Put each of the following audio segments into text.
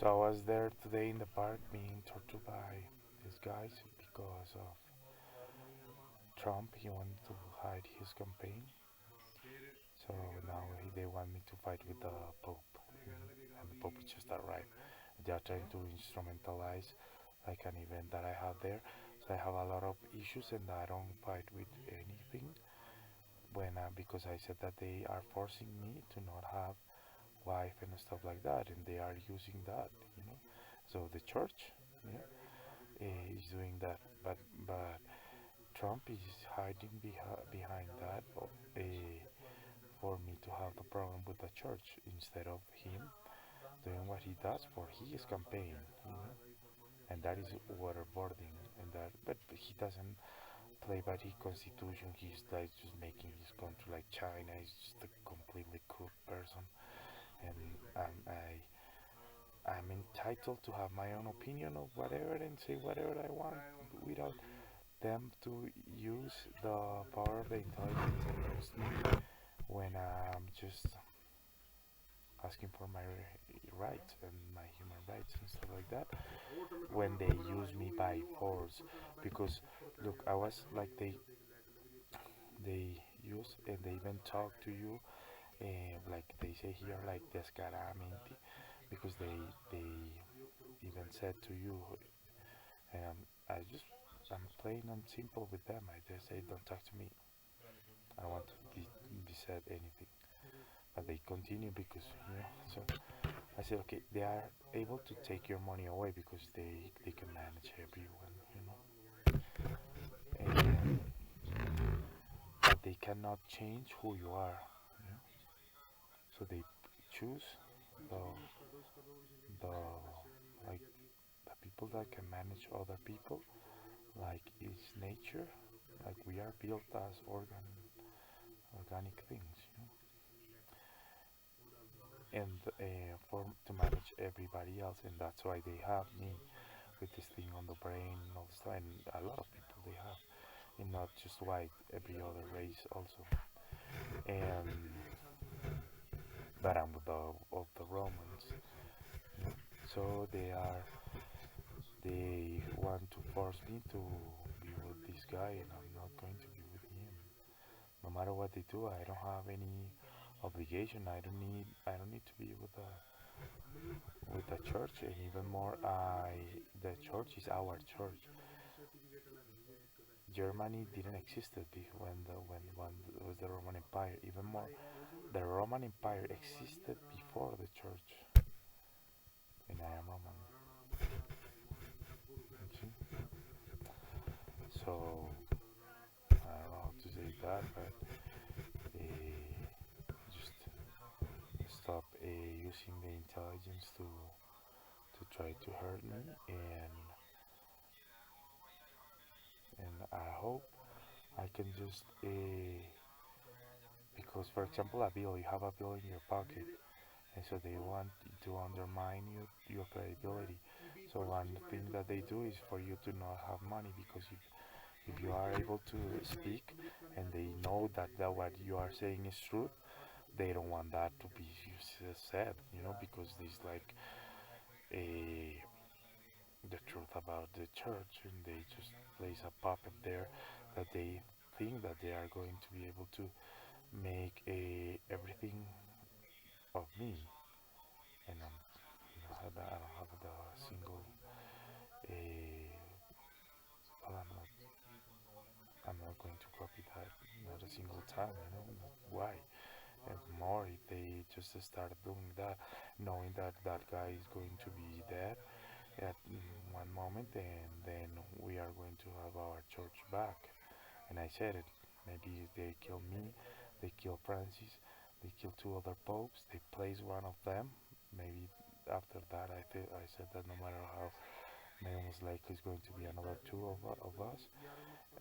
So I was there today in the park being tortured by these guys because of Trump. He wanted to hide his campaign. So now they want me to fight with the Pope. And the Pope just arrived. They are trying to instrumentalize like an event that I have there. So I have a lot of issues and I don't fight with anything when because I said that they are forcing me to not have wife and stuff like that, and they are using that, you know. So the church, yeah, is doing that, but Trump is hiding behind that for me to have the problem with the church instead of him doing what he does for his campaign, you know. And that is waterboarding, and that, but he doesn't play by the constitution. He's like just making his country like China. He's just a completely corrupt person, and I'm entitled to have my own opinion of whatever and say whatever I want without them to use the power of the intelligence against me when I'm just asking for my rights and my human rights and stuff like that, when they use me by force. Because look, I was like they use and they even talk to you, like they say here, like descaradamente, because they even said to you, um, I just I'm plain and simple with them. I just say don't talk to me. I don't want to be said anything, but they continue because you know. So I said okay, they are able to take your money away because they can manage everyone, you know, and but they cannot change who you are. You know? So they choose the the like the people that can manage other people, like it's nature, like we are built as organic things, you know, and for to manage everybody else, and that's why they have me with this thing on the brain and all this time. And a lot of people they have, and not just white, every other race also. And but I'm with the Romans, you know? So they want to force me to be with this guy, and I'm not going to be with him. No matter what they do, I don't have any obligation. I don't need to be with the church, and even more, the church is our church. Germany didn't exist when was the Roman Empire. Even more, the Roman Empire existed before the church, and I am Roman. Okay? So I don't know how to say that, but just stop using the intelligence to try to hurt me, and I hope I can just because for example a bill, you have a bill in your pocket, and so they want to undermine your credibility. So one thing that they do is for you to not have money, because if you are able to speak and they know that what you are saying is truth, they don't want that to be said, you know, because there's like a the truth about the church, and they just place a puppet there that they think that they are going to be able to make everything of me, and I don't have the single well, I'm not going to copy that, not a single time, you know. Why? And more if they just start doing that, knowing that that guy is going to be dead at one moment, and then we are going to have our church back. And I said it. Maybe they kill me, they kill Francis, they kill two other popes, they place one of them. Maybe after that, I said that no matter how many was likely is going to be another two of us,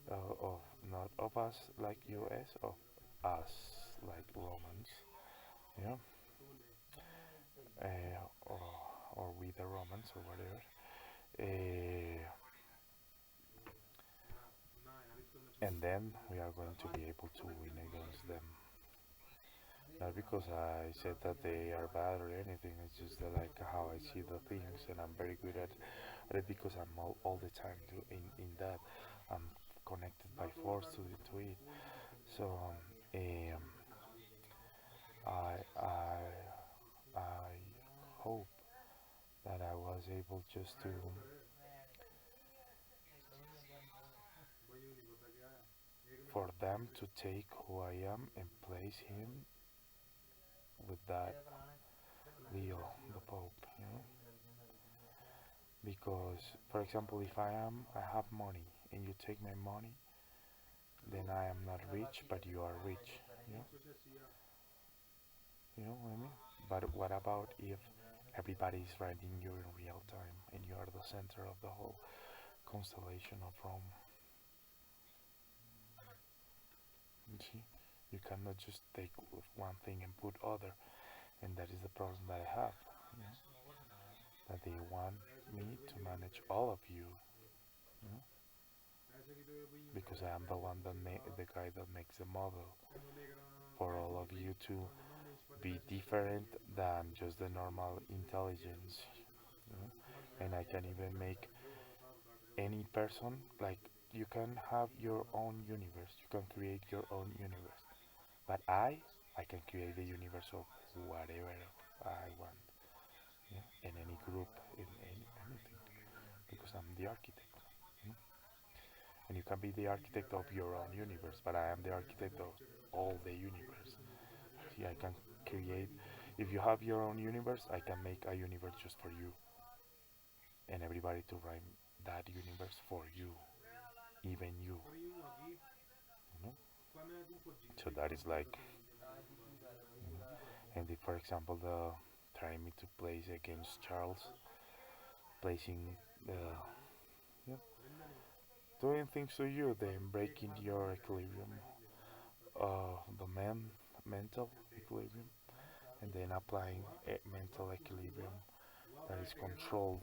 of not of us like US, of us like Romans, you know, or we the Romans or whatever. Uh, and then we are going to be able to win against them. Not because I said that they are bad or anything. It's just that like how I see the things, and I'm very good at it because I'm all the time in that. I'm connected by force to it. So I I I hope that I was able just to for them to take who I am and place him with that Leo, the Pope, you know. Because, for example, if I have money and you take my money, then I am not rich, but you are rich. You know, you know what I mean? But what about if everybody is writing you in real time and you are the center of the whole constellation of Rome? You see, you cannot just take one thing and put other, and that is the problem that I have. You know, that they want me to manage all of you. You know, because I am the one that the guy that makes the model for all of you to be different than just the normal intelligence, you know? And I can even make any person like you can have your own universe, you can create your own universe, but I can create the universe of whatever I want, yeah? In any group, in anything, because I'm the architect, you know? And you can be the architect of your own universe, but I am the architect of all the universe. See, I can create. If you have your own universe, I can make a universe just for you, and everybody to write that universe for you, even you. You know. So that is like, you know. And if, for example, the trying me to place against Charles, placing the yeah, doing things to you, then breaking your equilibrium, the mental equilibrium, and then applying a mental equilibrium that is controlled.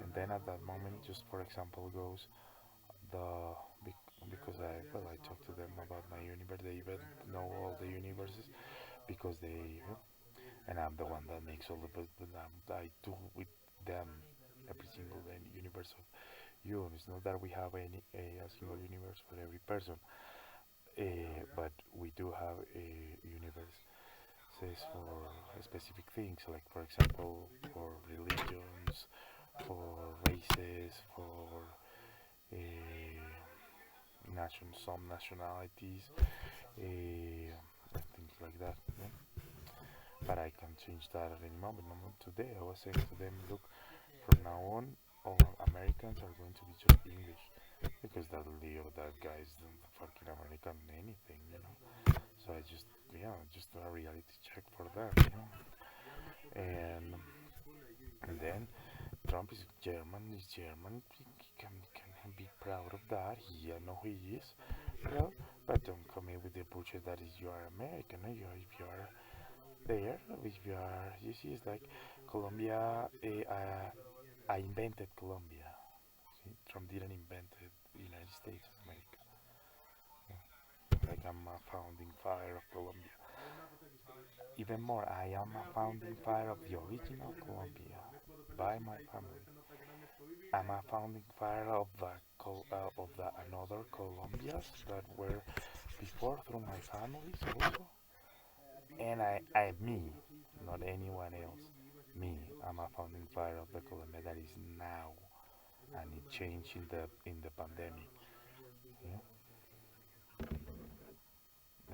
And then at that moment, just for example, goes the because I talked to them about my universe. They even know all the universes because they and I'm the one that makes all the but I do with them every single universe of you. It's not that we have a single universe for every person, but we do have a universe says for specific things, like for example for religions, for races, for some nationalities, and things like that. Yeah? But I can change that at any moment. No, today I was saying to them, look, from now on, all Americans are going to be just English because that Leo, that guy is the fucking American anything, you know. So I just, yeah, just a reality check for them, you know. And then Trump is German, is German. He can be proud of that. He, I know he is. Well, but don't come in with the bullshit that is you are American. You are, if you are there, if you are, you see, it's like Colombia. I invented Colombia. See, Trump didn't invent the United States of America. Like I'm a founding father of Colombia. Even more, I am a founding father of the original Colombia by my family. I'm a founding father of the another Colombias that were before through my families also. And me, not anyone else. Me, I'm a founding father of the Colombia that is now, and it changed in the pandemic. Yeah?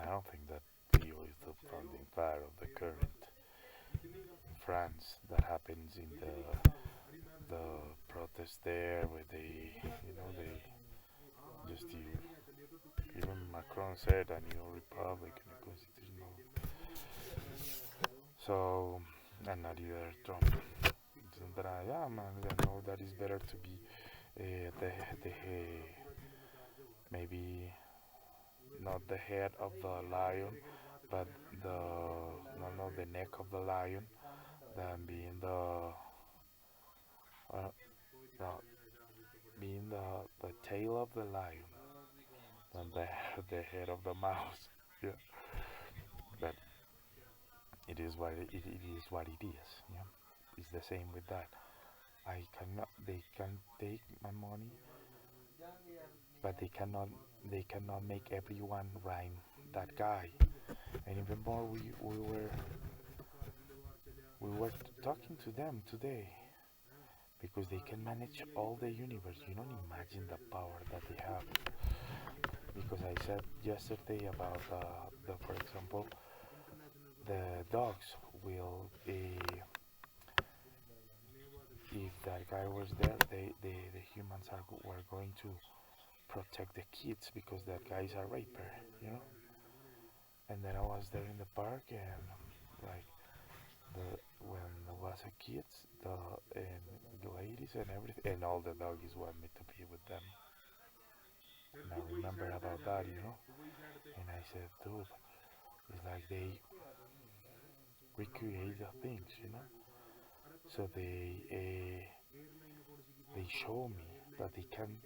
I don't think that Leo is the founding father of the current France that happens in the protest there, where they, they just even Macron said a new republic and a constitutional. So, and not either Trump. But yeah, man, I know that it's better to be maybe not the head of the lion, but the no the neck of the lion than being uh, no, being the tail of the lion than the the head of the mouse. Yeah, But it is what it is what it is. Yeah, it's the same with that. I cannot. They can take my money, but they cannot make everyone rhyme that guy. And even more, we were talking to them today because they can manage all the universe. You don't imagine the power that they have. Because I said yesterday about for example, the dogs will, if that guy was there, the humans were going to protect the kids because that guy is a raper, you know. And then I was there in the park and like the when I was a kid, the and the ladies and everything, and all the doggies want me to be with them. And I remember about that, you know. And I said, dude, it's like they recreate the things, you know. So they show me that they can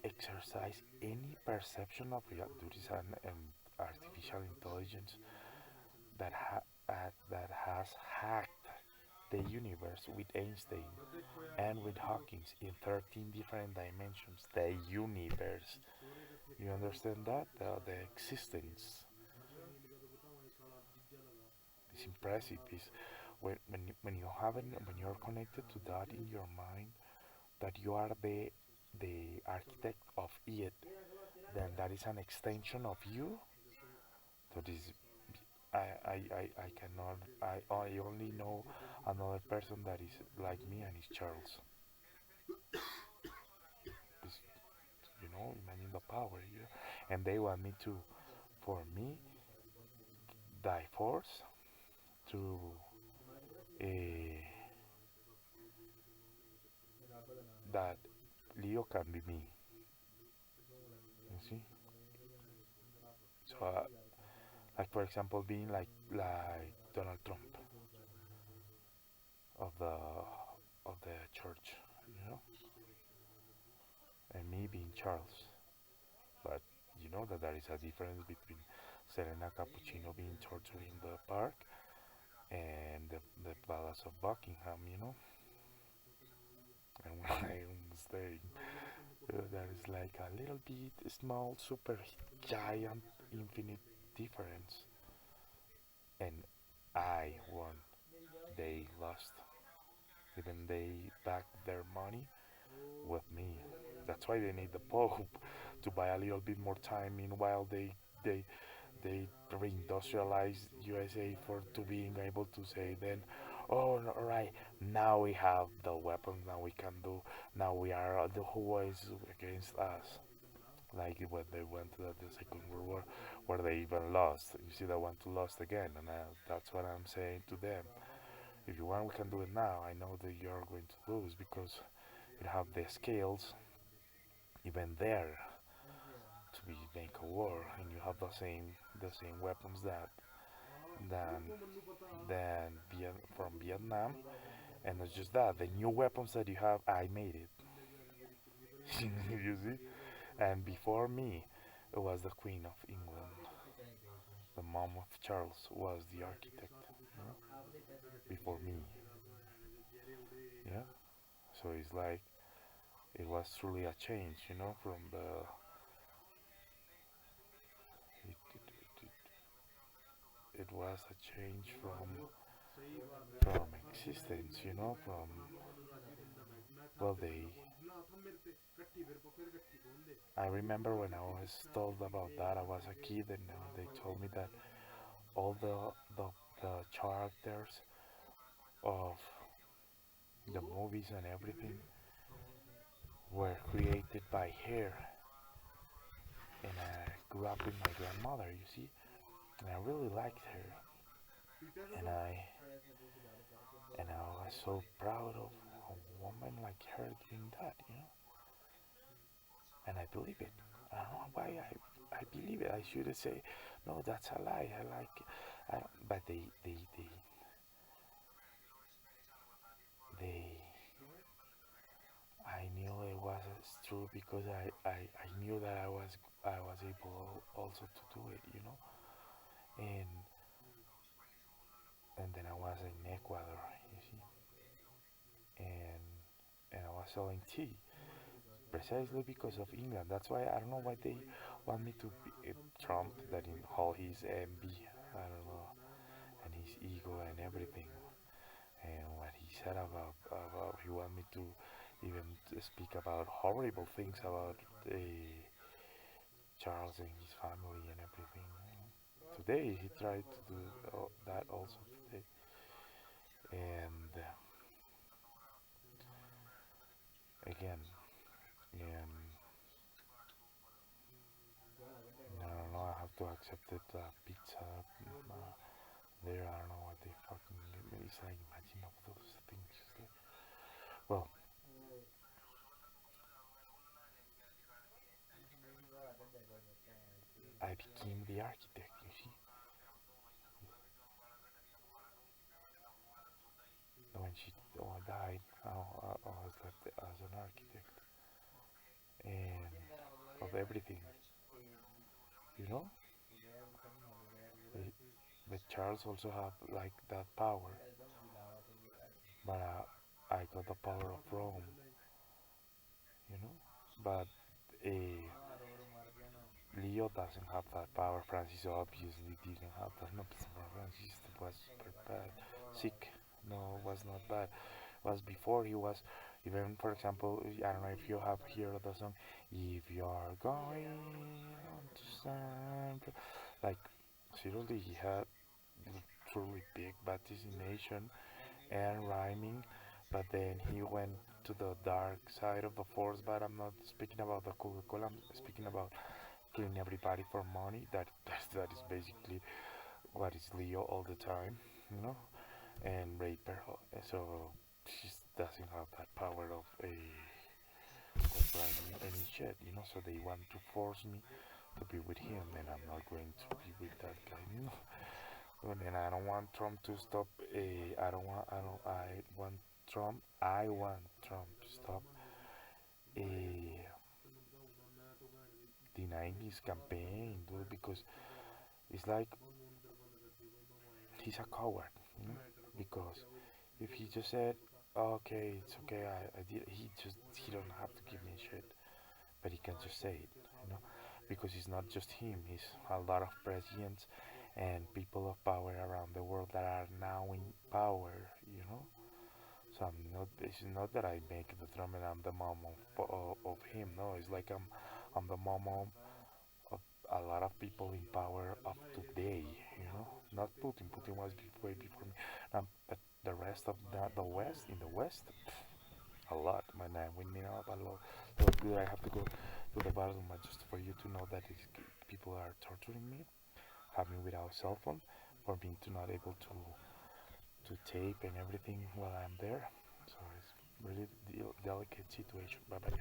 exercise any perception of reality. There is an artificial intelligence that has hacked the universe with Einstein and with Hawkins in 13 different dimensions. The universe. You understand that? The existence. It's impressive. It's when you haven't when you're connected to that in your mind, that you are the architect of it, then that is an extension of you. That is, I cannot. I only know another person that is like me, and it's Charles. It's, imagine the power, and they want me to, for me, die force to uh, that Leo can be me. You see, so like for example, being like Donald Trump of the church, you know, and me being Charles. But you know that there is a difference between Serena Cappuccino being tortured in the park and the Palace of Buckingham, you know. And when I'm staying, there is like a little bit small, super giant, infinite difference. And I won. They lost. Even they backed their money with me. That's why they need the Pope to buy a little bit more time. Meanwhile, they they reindustrialized USA for to being able to say then, oh, all right, now we have the weapons. Now we can do. Now we are the who is against us. Like when they went to the Second World War, where they even lost. You see, they want to lost again, and that's what I'm saying to them. If you want, we can do it now. I know that you're going to lose because you have the scales even there to be make a war, and you have the same weapons than from Vietnam, and not just that, the new weapons that you have, I made it. You see, and before me, it was the Queen of England, the mom of Charles was the architect, you know, before me. Yeah, so it's like it was truly a change, from it was a change from existence, from well, I remember when I was told about that, I was a kid, and they told me that all the characters of the movies and everything were created by her, and I grew up with my grandmother, you see, and I really liked her, and I was so proud of a woman like her doing that, and I believe it. I don't know why I believe it. I should say, no, that's a lie. I like, but they, I knew it was true because I knew that I was able also to do it, and then I was in Ecuador, you see, and I was selling tea precisely because of England. That's why I don't know why they want me to be Trump that in all his envy, I don't know, and his ego and everything, and what he said about he want me to even to speak about horrible things about Charles and his family and everything. Today he tried to do that also today, and again, and I don't know. I have to accept it. Pizza there. I don't know what they fucking give me. It's like imagine of those things. Just like, well, I became the architect. You see, when she died, I was left as an architect and of everything. You know, but, Charles also have like that power, but I got the power of Rome. You know, but uh, Leo doesn't have that power. Francis obviously didn't have that. No, Francis was super bad. Sick. No, was not bad. Was before he was. Even for example, I don't know if you have heard the song. If you're going to stand, like seriously, he had truly big vaticination and rhyming, but then he went to the dark side of the force. But I'm not speaking about the Coca-Cola. I'm speaking about killing everybody for money. That is basically what is Leo all the time, you know, and raper. So she doesn't have that power of a of writing any shit, you know. So they want to force me to be with him, and I'm not going to be with that guy, you know. And I don't want Trump to stop. I don't want. I don't. I want Trump. I want Trump to stop denying his campaign, dude, because it's like he's a coward, you know, because if he just said, okay, it's okay, I did, he don't have to give me shit, but he can just say it, you know, because it's not just him, it's a lot of presidents and people of power around the world that are now in power, you know. So I'm not. It's not that I make the drum and I'm the mom of him. No, it's like I'm the mom of a lot of people in power of today, you know, not Putin. Putin was way before me. But the rest of the West, in the West, a lot, man. We need a lot. So good. I have to go to the bottom just for you to know that people are torturing me, have me without cell phone, for being to not able to tape and everything while I'm there. So it's really delicate situation. Bye bye.